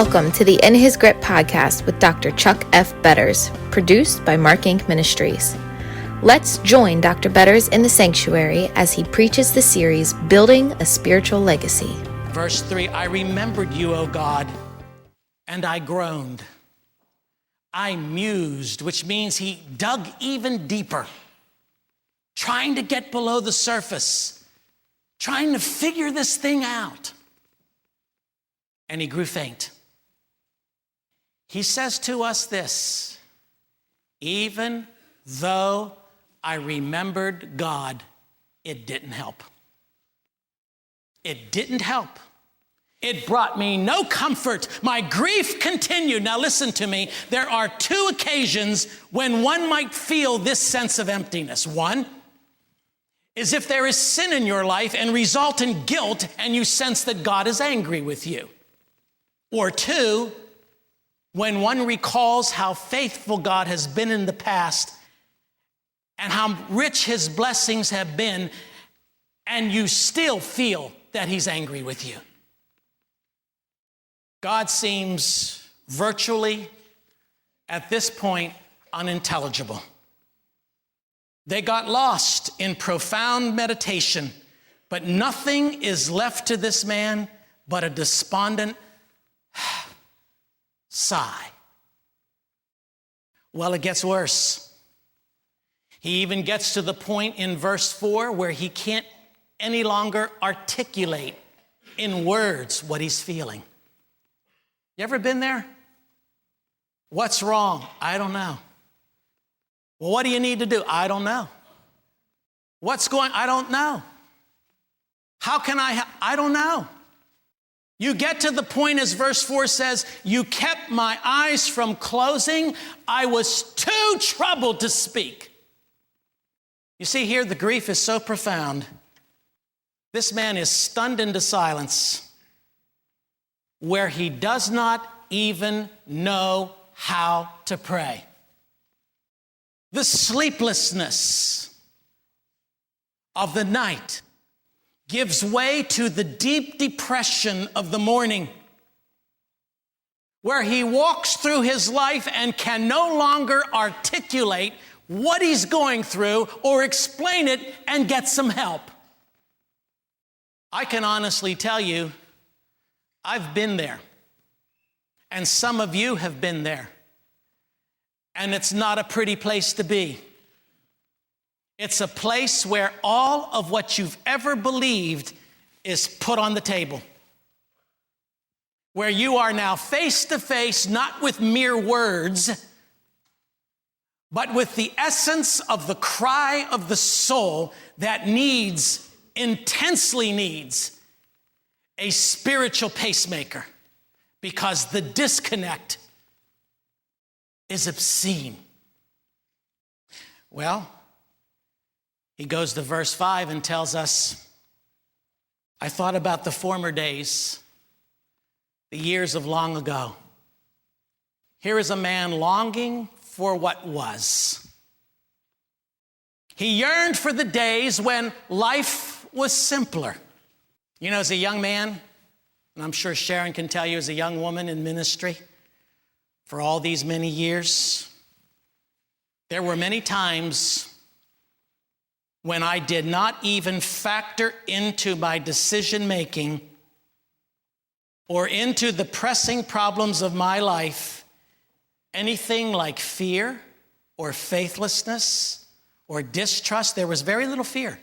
Welcome to the In His Grip podcast with Dr. Chuck F. Betters, produced by Mark Inc. Ministries. Let's join Dr. Betters in the sanctuary as he preaches the series, Building a Spiritual Legacy. Verse 3, I remembered you, O God, and I groaned. I mused, which means he dug even deeper, trying to get below the surface, trying to figure this thing out. And he grew faint. He says to us this, even though I remembered God, it didn't help. It didn't help. It brought me no comfort. My grief continued. Now listen to me. There are two occasions when one might feel this sense of emptiness. One is if there is sin in your life and result in guilt and you sense that God is angry with you. Or two, when one recalls how faithful God has been in the past and how rich his blessings have been, and you still feel that he's angry with you. God seems virtually, at this point, unintelligible. They got lost in profound meditation, but nothing is left to this man but a despondent sigh. Well, it gets worse. He even gets to the point in verse 4 where he can't any longer articulate in words what he's feeling. You ever been there? What's wrong? I don't know. Well, what do you need to do? I don't know. What's going? I don't know. How can I don't know. You get to the point, as verse 4 says, you kept my eyes from closing. I was too troubled to speak. You see here, the grief is so profound. This man is stunned into silence, where he does not even know how to pray. The sleeplessness of the night gives way to the deep depression of the morning, where he walks through his life and can no longer articulate what he's going through or explain it and get some help. I can honestly tell you, I've been there, and some of you have been there, and it's not a pretty place to be. It's a place where all of what you've ever believed is put on the table, where you are now face to face, not with mere words, but with the essence of the cry of the soul that intensely needs a spiritual pacemaker, because the disconnect is obscene. Well, he goes to verse 5 and tells us, I thought about the former days, the years of long ago. Here is a man longing for what was. He yearned for the days when life was simpler. You know, as a young man, and I'm sure Sharon can tell you as a young woman in ministry for all these many years, there were many times when I did not even factor into my decision-making or into the pressing problems of my life anything like fear or faithlessness or distrust. There was very little fear,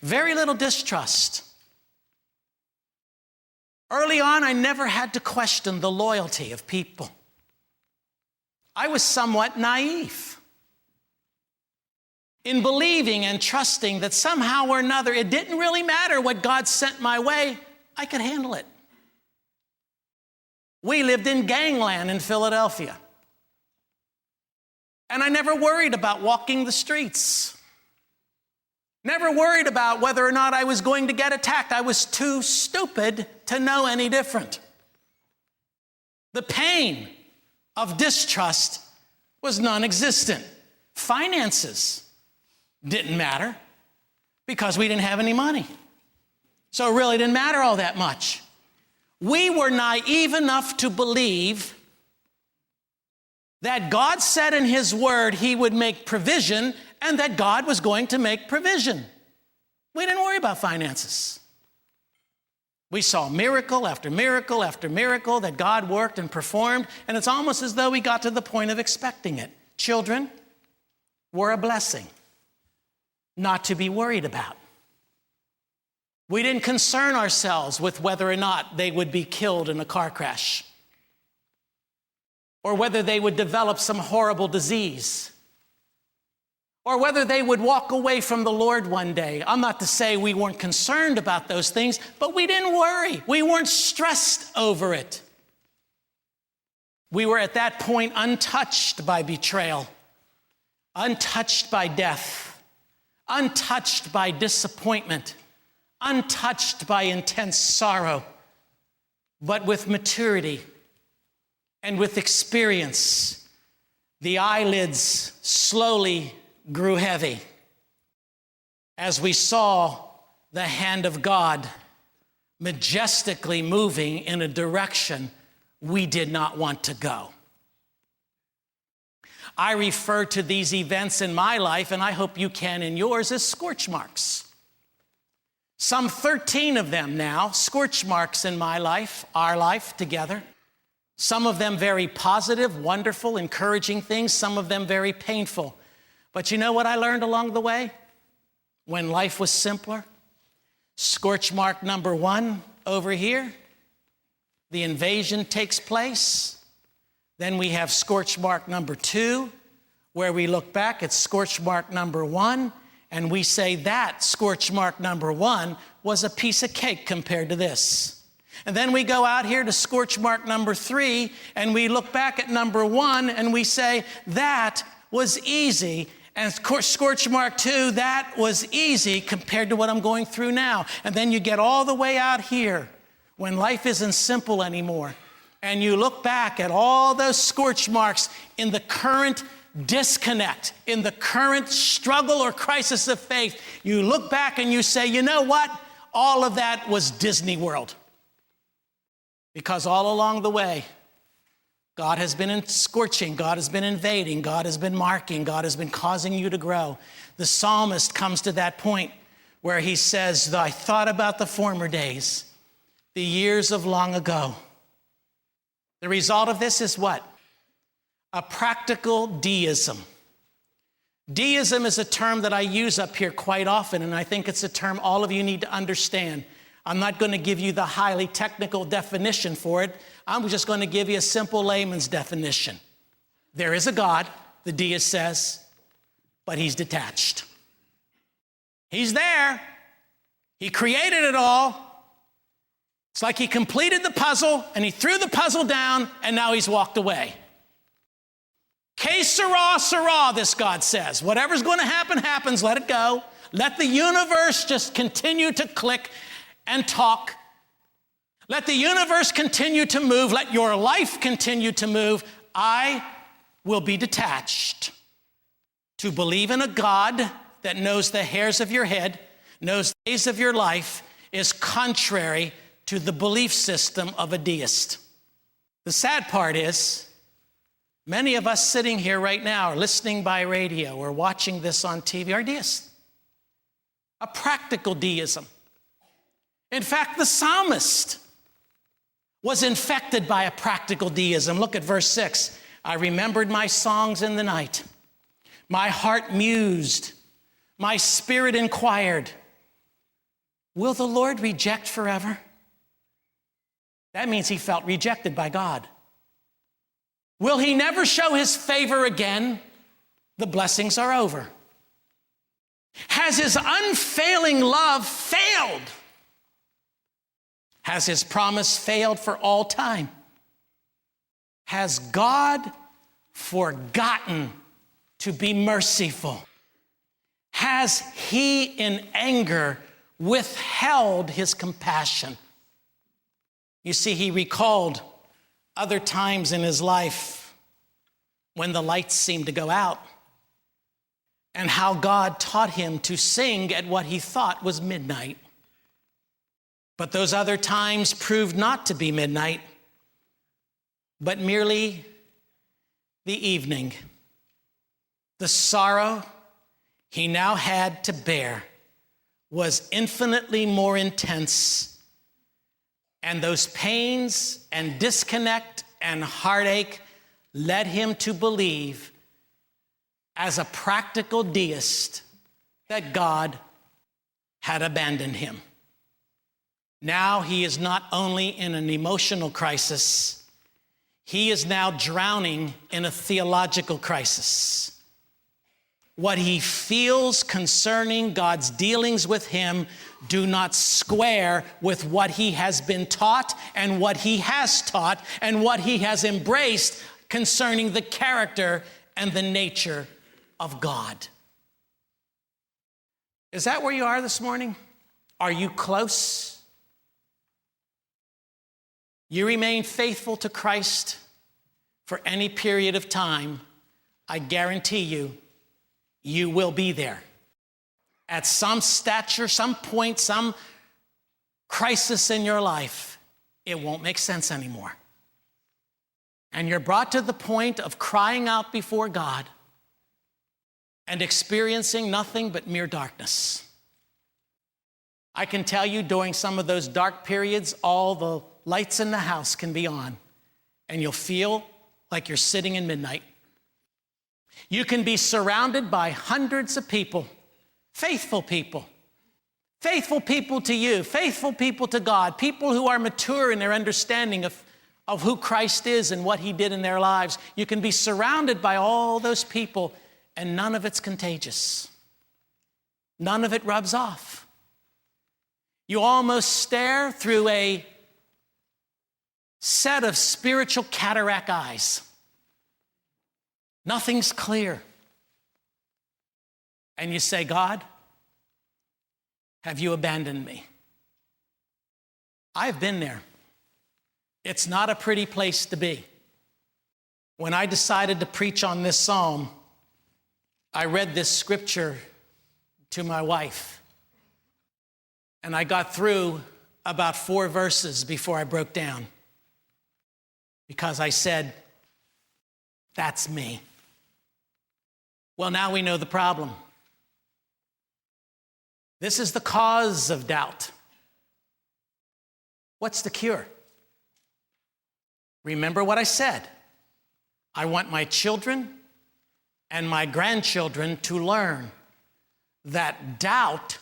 very little distrust. Early on, I never had to question the loyalty of people. I was somewhat naive in believing and trusting that somehow or another, it didn't really matter what God sent my way, I could handle it. We lived in gangland in Philadelphia, and I never worried about walking the streets. Never worried about whether or not I was going to get attacked. I was too stupid to know any different. The pain of distrust was non-existent. Finances didn't matter because we didn't have any money. So it really didn't matter all that much. We were naive enough to believe that God said in his word he would make provision and that God was going to make provision. We didn't worry about finances. We saw miracle after miracle after miracle that God worked and performed, and it's almost as though we got to the point of expecting it. Children were a blessing, not to be worried about. We didn't concern ourselves with whether or not they would be killed in a car crash or whether they would develop some horrible disease or whether they would walk away from the Lord one day. I'm not to say we weren't concerned about those things, but we didn't worry. We weren't stressed over it. We were at that point untouched by betrayal, untouched by death, untouched by disappointment, untouched by intense sorrow, but with maturity and with experience, the eyelids slowly grew heavy as we saw the hand of God majestically moving in a direction we did not want to go. I refer to these events in my life, and I hope you can in yours, as scorch marks. Some 13 of them now, scorch marks in my life, our life together. Some of them very positive, wonderful, encouraging things. Some of them very painful. But you know what I learned along the way? When life was simpler? Scorch mark number 1 over here. The invasion takes place. Then we have scorch mark number 2, where we look back at scorch mark number 1, and we say that scorch mark number 1 was a piece of cake compared to this. And then we go out here to scorch mark number 3, and we look back at number 1, and we say that was easy. And scorch mark 2, that was easy compared to what I'm going through now. And then you get all the way out here when life isn't simple anymore. And you look back at all those scorch marks in the current disconnect, in the current struggle or crisis of faith. You look back and you say, you know what? All of that was Disney World. Because all along the way, God has been scorching, God has been invading, God has been marking, God has been causing you to grow. The psalmist comes to that point where he says, I thought about the former days, the years of long ago. The result of this is what? A practical deism. Deism is a term that I use up here quite often, and I think it's a term all of you need to understand. I'm not going to give you the highly technical definition for it. I'm just going to give you a simple layman's definition. There is a God, the deist says, but he's detached. He's there. He created it all. It's like he completed the puzzle, and he threw the puzzle down, and now he's walked away. Que sera, sera, this God says. Whatever's going to happen, happens. Let it go. Let the universe just continue to click and talk. Let the universe continue to move. Let your life continue to move. I will be detached. To believe in a God that knows the hairs of your head, knows the days of your life, is contrary to the belief system of a deist. The sad part is, many of us sitting here right now, or listening by radio, or watching this on TV, are deists. A practical deism. In fact, the psalmist was infected by a practical deism. Look at verse 6. I remembered my songs in the night. My heart mused. My spirit inquired, will the Lord reject forever? That means he felt rejected by God. Will he never show his favor again? The blessings are over. Has his unfailing love failed? Has his promise failed for all time? Has God forgotten to be merciful? Has he in anger withheld his compassion? You see, he recalled other times in his life when the lights seemed to go out, and how God taught him to sing at what he thought was midnight. But those other times proved not to be midnight, but merely the evening. The sorrow he now had to bear was infinitely more intense, and those pains and disconnect and heartache led him to believe, as a practical deist, that God had abandoned him. Now he is not only in an emotional crisis, he is now drowning in a theological crisis. What he feels concerning God's dealings with him do not square with what he has been taught and what he has taught and what he has embraced concerning the character and the nature of God. Is that where you are this morning? Are you close? You remain faithful to Christ for any period of time, I guarantee you, you will be there. At some stature, some point, some crisis in your life, it won't make sense anymore. And you're brought to the point of crying out before God and experiencing nothing but mere darkness. I can tell you during some of those dark periods, all the lights in the house can be on, and you'll feel like you're sitting in midnight. You can be surrounded by hundreds of people, faithful people to you, faithful people to God, people who are mature in their understanding of who Christ is and what he did in their lives. You can be surrounded by all those people, and none of it's contagious. None of it rubs off. You almost stare through a set of spiritual cataract eyes. Nothing's clear. And you say, God, have you abandoned me? I've been there. It's not a pretty place to be. When I decided to preach on this psalm, I read this scripture to my wife. And I got through about 4 verses before I broke down. Because I said, that's me. Well, now we know the problem. This is the cause of doubt. What's the cure? Remember what I said. I want my children and my grandchildren to learn that doubt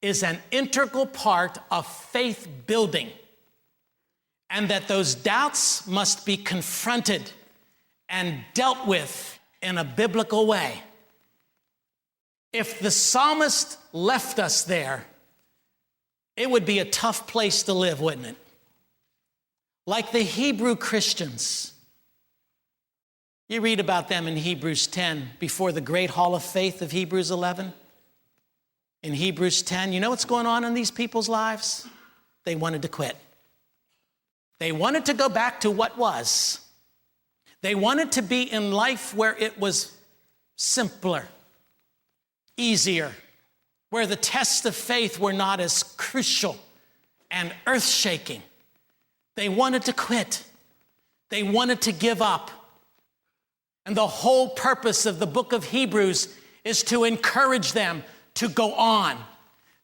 is an integral part of faith building, and that those doubts must be confronted and dealt with in a biblical way. If the psalmist left us there, it would be a tough place to live, wouldn't it? Like the Hebrew Christians. You read about them in Hebrews 10 before the great hall of faith of Hebrews 11. In Hebrews 10, you know what's going on in these people's lives? They wanted to quit. They wanted to go back to what was. They wanted to be in life where it was simpler, easier, where the tests of faith were not as crucial and earth-shaking. They wanted to quit. They wanted to give up. And the whole purpose of the book of Hebrews is to encourage them to go on,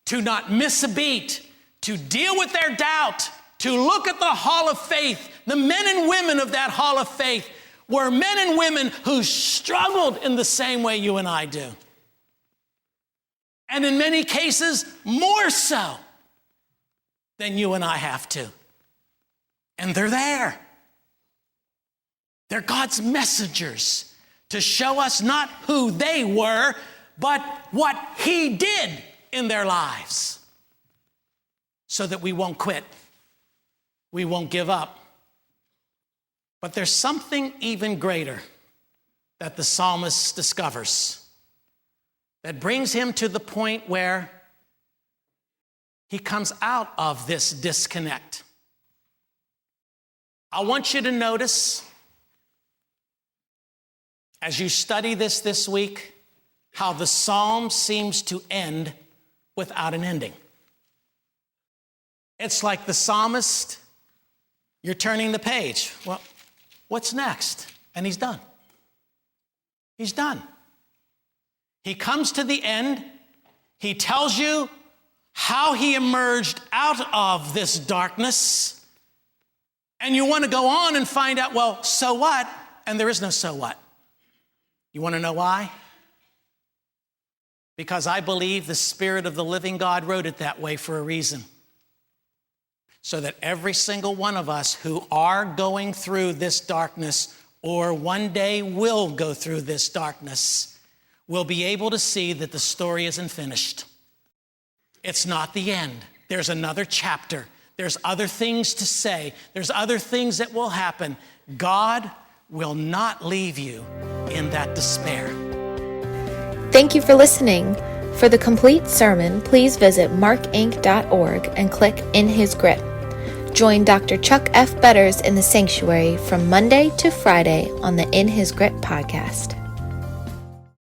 to not miss a beat, to deal with their doubt, to look at the hall of faith. The men and women of that hall of faith were men and women who struggled in the same way you and I do. And in many cases, more so than you and I have to. And they're there. They're God's messengers to show us not who they were, but what he did in their lives, so that we won't quit. We won't give up. But there's something even greater that the psalmist discovers that brings him to the point where he comes out of this disconnect. I want you to notice, as you study this week, how the psalm seems to end without an ending. It's like the psalmist, you're turning the page. Well, what's next? And he's done. He's done. He comes to the end. He tells you how he emerged out of this darkness. And you want to go on and find out, well, so what? And there is no so what. You want to know why? Because I believe the Spirit of the living God wrote it that way for a reason. So that every single one of us who are going through this darkness, or one day will go through this darkness, will be able to see that the story isn't finished. It's not the end. There's another chapter. There's other things to say. There's other things that will happen. God will not leave you in that despair. Thank you for listening. For the complete sermon, please visit markinc.org and click In His Grip. Join Dr. Chuck F. Betters in the sanctuary from Monday to Friday on the In His Grip podcast.